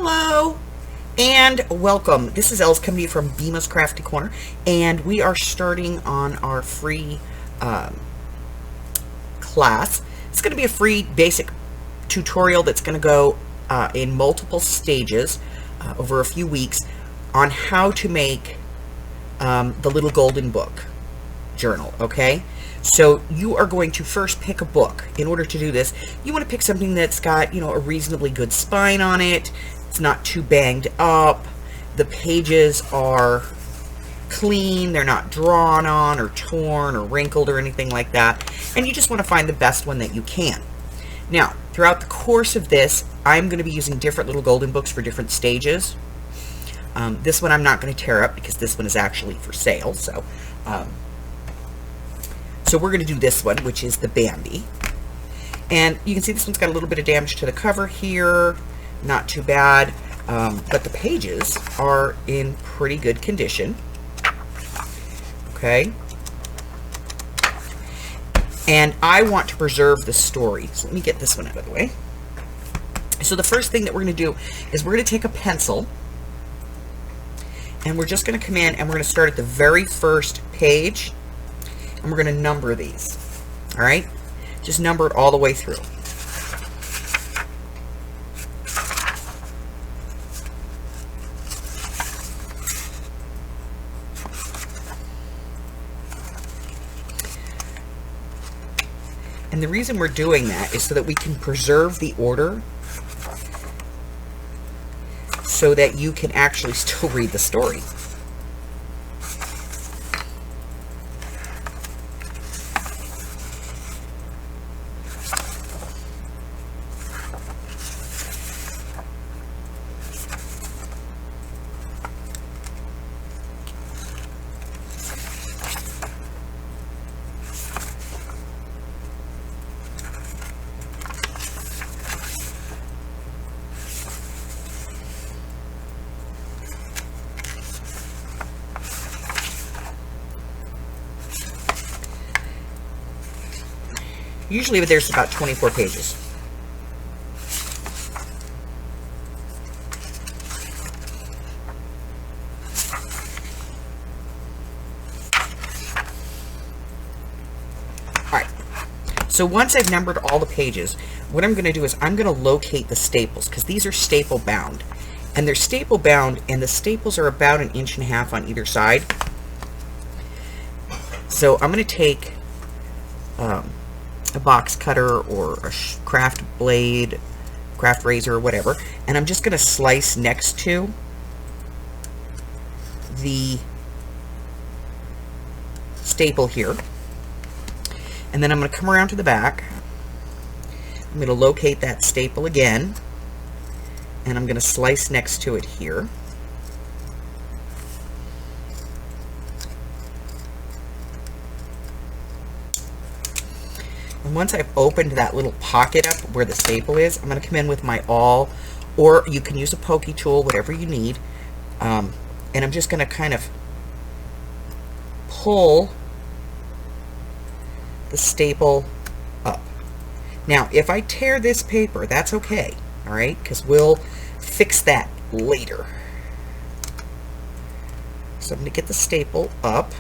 Hello and welcome. This is Els coming to you from Bemis Crafty Corner, and we are starting on our free class. It's going to be a free basic tutorial that's going to go in multiple stages over a few weeks on how to make the little golden book journal. Okay, so you are going to first pick a book. In order to do this, you want to pick something that's got, a reasonably good spine on it. It's not too banged up. The pages are clean. They're not drawn on or torn or wrinkled or anything like that. And you just want to find the best one that you can. Now, throughout the course of this, I'm going to be using different little golden books for different stages. This one I'm not going to tear up because this one is actually for sale. So we're going to do this one, which is the Bambi. And you can see this one's got a little bit of damage to the cover here. Not too bad, but the pages are in pretty good condition. Okay. And I want to preserve the story. So let me get this one out of the way. So the first thing that we're going to do is we're going to take a pencil and we're just going to come in and we're going to start at the very first page and we're going to number these. All right. Just number it all the way through. And the reason we're doing that is so that we can preserve the order so that you can actually still read the story. Usually there's about 24 pages. Alright, so once I've numbered all the pages, what I'm going to do is I'm going to locate the staples, because these are staple bound. And they're staple bound, and the staples are about 1.5 inches on either side. So I'm going to take a box cutter or a craft blade, craft razor, or whatever, and I'm just going to slice next to the staple here, and then I'm going to come around to the back. I'm going to locate that staple again, and I'm going to slice next to it here. And once I've opened that little pocket up where the staple is, I'm going to come in with my awl, or you can use a pokey tool, whatever you need. And I'm just going to kind of pull the staple up. Now, if I tear this paper, that's okay, all right, because we'll fix that later. So I'm going to get the staple up.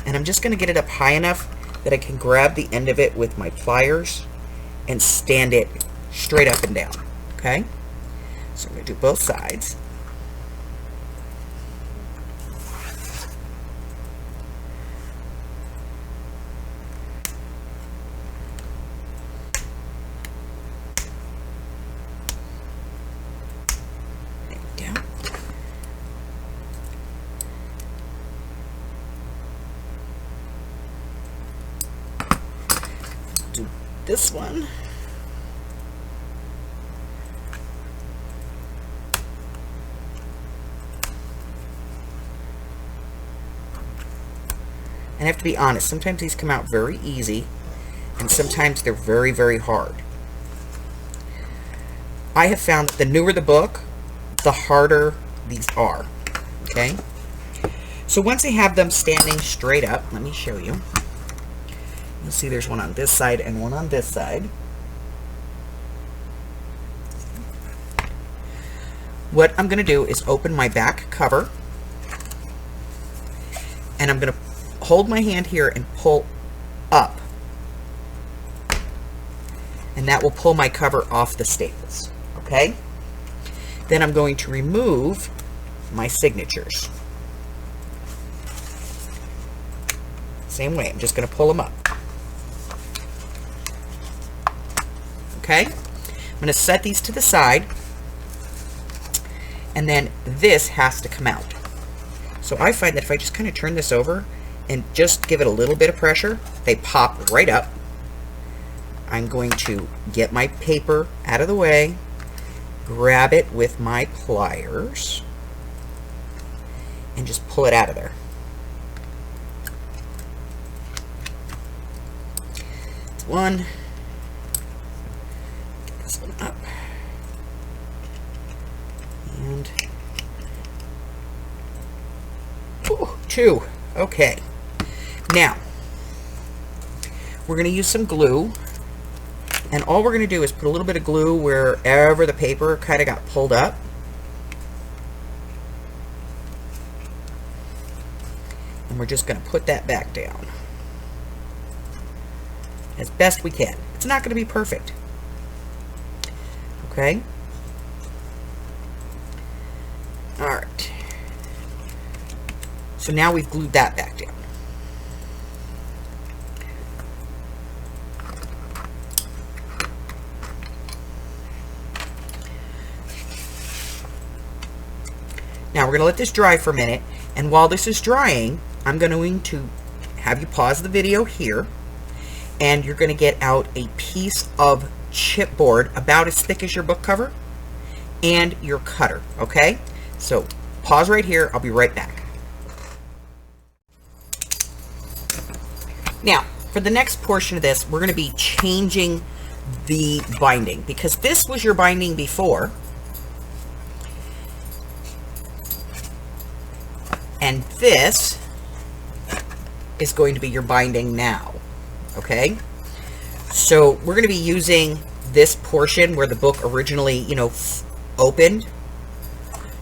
And I'm just going to get it up high enough that I can grab the end of it with my pliers and stand it straight up and down. Okay? So I'm going to do both sides. There we go. Do this one. And I have to be honest, sometimes these come out very easy and sometimes they're very, very hard. I have found that the newer the book, the harder these are. Okay? So once I have them standing straight up, let me show you. You'll see there's one on this side and one on this side. what I'm going to do is open my back cover, and I'm going to hold my hand here and pull up, and that will pull my cover off the staples. Okay? Then I'm going to remove my signatures. Same way, I'm just going to pull them up. Okay? I'm going to set these to the side, and then this has to come out. So I find that if I just kind of turn this over and just give it a little bit of pressure, they pop right up. I'm going to get my paper out of the way, grab it with my pliers, and just pull it out of there. That's one. Get this one up. And two. Okay. Now, we're going to use some glue. And all we're going to do is put a little bit of glue wherever the paper kind of got pulled up. And we're just going to put that back down as best we can. It's not going to be perfect. Okay? Alright. So now we've glued that back down. Now we're going to let this dry for a minute, and while this is drying, I'm going to have you pause the video here, and you're going to get out a piece of chipboard about as thick as your book cover and your cutter, okay? So pause right here, I'll be right back. Now, for the next portion of this, we're going to be changing the binding, because this was your binding before, and this is going to be your binding now, okay? So we're going to be using this portion where the book originally, opened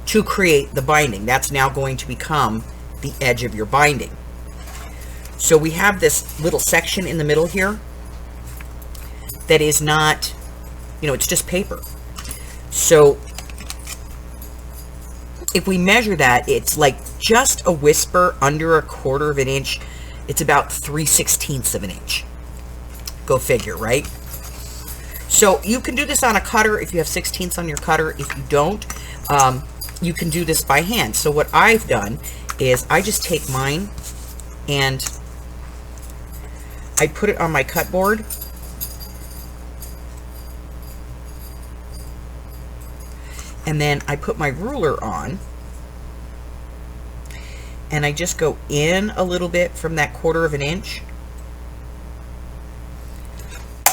to create the binding. That's now going to become the edge of your binding. So we have this little section in the middle here that is not, it's just paper. So if we measure that, it's like just a whisper under 1/4 of an inch. It's about 3/16 of an inch. Go figure, right? So you can do this on a cutter if you have 16ths on your cutter. If you don't, you can do this by hand. So what I've done is I just take mine and I put it on my cut board. And then I put my ruler on, and I just go in a little bit from that 1/4 of an inch,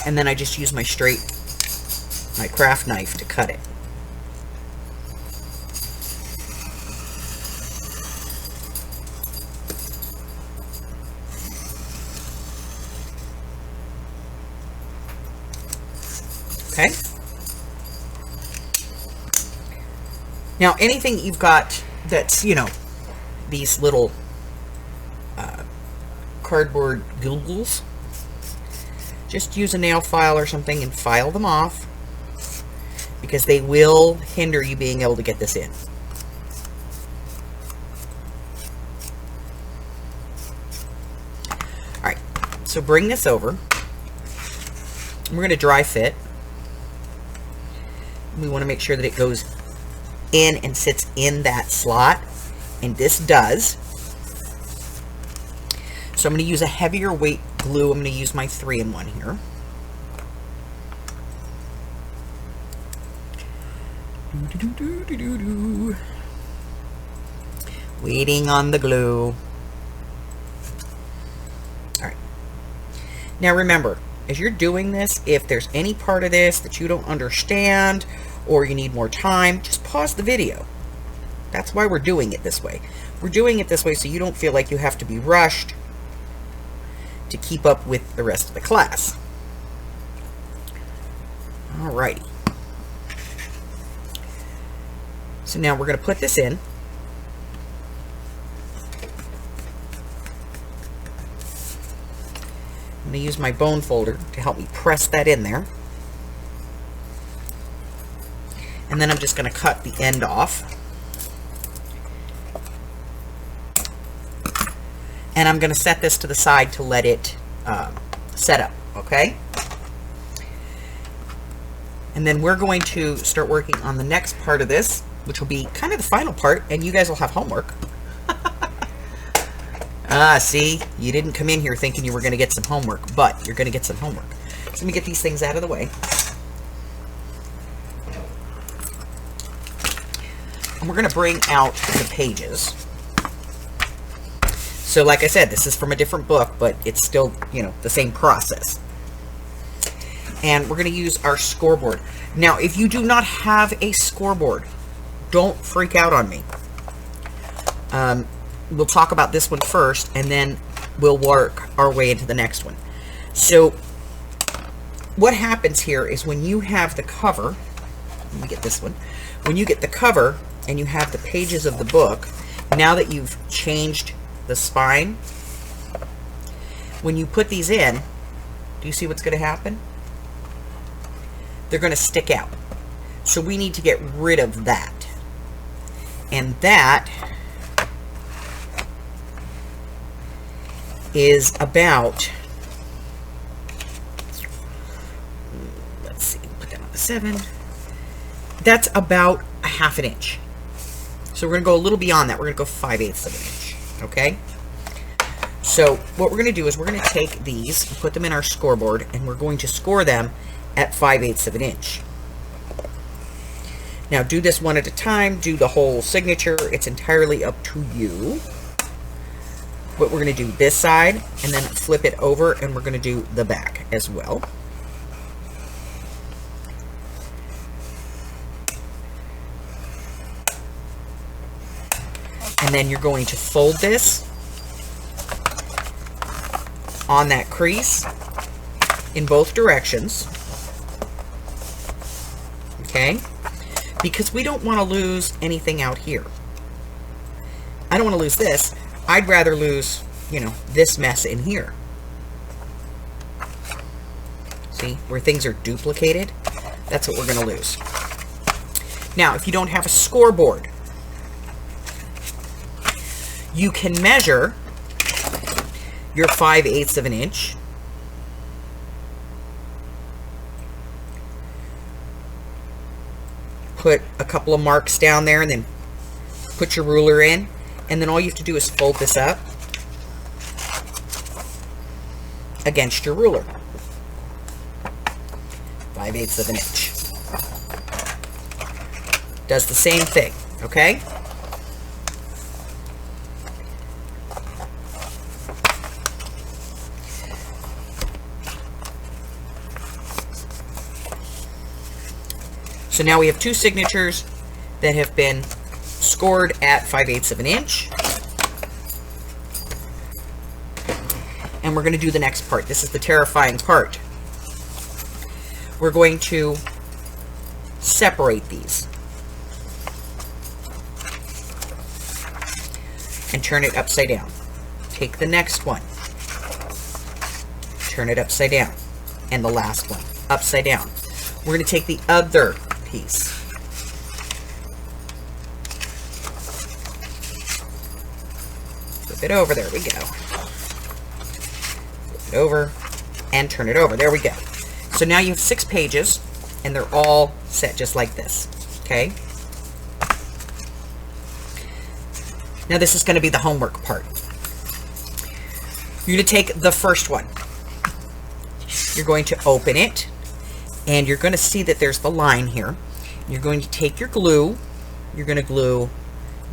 and then I just use my craft knife to cut it. Okay. Now, anything you've got that's, these little cardboard googles, just use a nail file or something and file them off, because they will hinder you being able to get this in. Alright, so bring this over. We're going to dry fit. We want to make sure that it goes in and sits in that slot, and this does. So I'm going to use a heavier weight glue. I'm going to use my 3-in-1 here. Waiting on the glue. Alright. Now remember, as you're doing this, if there's any part of this that you don't understand or you need more time, just pause the video. That's why we're doing it this way. We're doing it this way so you don't feel like you have to be rushed to keep up with the rest of the class. Alrighty. So now we're going to put this in. I'm going to use my bone folder to help me press that in there. And then I'm just going to cut the end off. And I'm going to set this to the side to let it set up, okay? And then we're going to start working on the next part of this, which will be kind of the final part, and you guys will have homework. See, you didn't come in here thinking you were going to get some homework, but you're going to get some homework. So let me get these things out of the way. And we're going to bring out the pages. So like I said, this is from a different book, but it's still, you know, the same process. And we're going to use our scoreboard. Now, if you do not have a scoreboard, don't freak out on me. We'll talk about this one first, and then we'll work our way into the next one. So what happens here is when you have the cover, let me get this one. When you get the cover and you have the pages of the book, now that you've changed the spine, when you put these in, do you see what's going to happen? They're going to stick out. So we need to get rid of that. And that is about, let's see, put that on the 7. That's about a 1/2 inch. So we're going to go a little beyond that. We're going to go 5/8 of an inch. Okay? So what we're going to do is we're going to take these and put them in our scoreboard, and we're going to score them at 5/8 of an inch. Now do this one at a time. Do the whole signature. It's entirely up to you. But we're going to do this side and then flip it over, and we're going to do the back as well. And then you're going to fold this on that crease in both directions. Okay? Because we don't want to lose anything out here. I don't want to lose this. I'd rather lose, you know, this mess in here. See, where things are duplicated? That's what we're going to lose. Now, if you don't have a scoreboard, you can measure your 5/8 of an inch. Put a couple of marks down there and then put your ruler in. And then all you have to do is fold this up against your ruler. 5/8 of an inch. Does the same thing, okay? So now we have two signatures that have been scored at 5/8 of an inch. And we're going to do the next part. This is the terrifying part. We're going to separate these and turn it upside down. Take the next one, turn it upside down, and the last one upside down. We're going to take the other piece, flip it over, there we go, flip it over and turn it over, there we go. So now you have 6 pages and they're all set just like this, okay? Now this is going to be the homework part. You're going to take the first one, you're going to open it, and you're going to see that there's the line here. You're going to take your glue. You're going to glue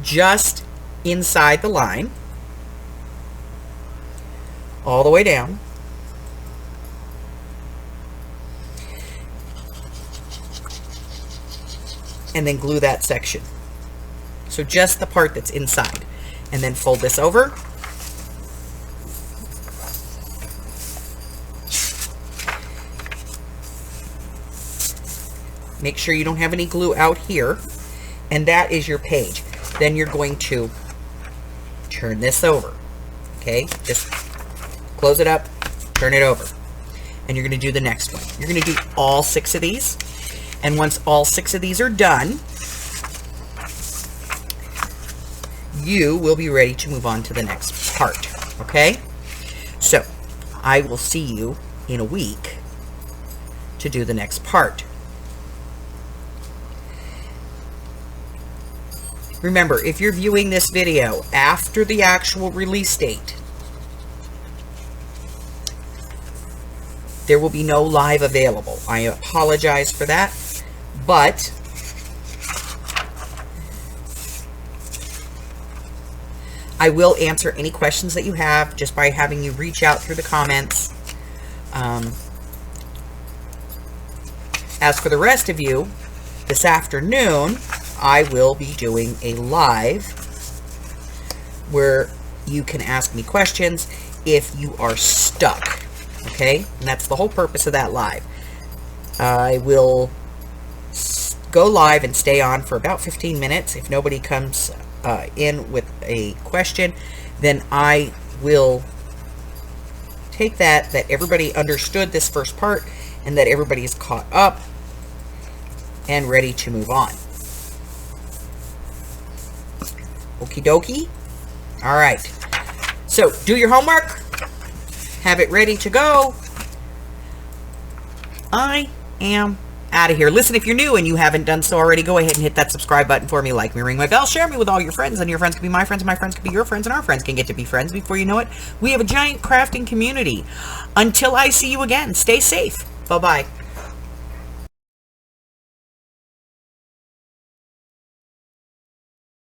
just inside the line, all the way down. And then glue that section. So just the part that's inside. And then fold this over. Make sure you don't have any glue out here. And that is your page. Then you're going to turn this over. Okay, just close it up, turn it over. And you're going to do the next one. You're going to do all 6 of these. And once all 6 of these are done, you will be ready to move on to the next part. Okay? So, I will see you in a week to do the next part. Remember, if you're viewing this video after the actual release date, there will be no live available. I apologize for that, but I will answer any questions that you have just by having you reach out through the comments. As for the rest of you, this afternoon, I will be doing a live where you can ask me questions if you are stuck. Okay? And that's the whole purpose of that live. I will go live and stay on for about 15 minutes. If nobody comes in with a question, then I will take that everybody understood this first part and that everybody is caught up and ready to move on. Okie dokie. All right. So do your homework. Have it ready to go. I am out of here. Listen, if you're new and you haven't done so already, go ahead and hit that subscribe button for me, like me, ring my bell, share me with all your friends, and your friends can be my friends, and my friends can be your friends, and our friends can get to be friends. Before you know it, we have a giant crafting community. Until I see you again, stay safe. Bye-bye.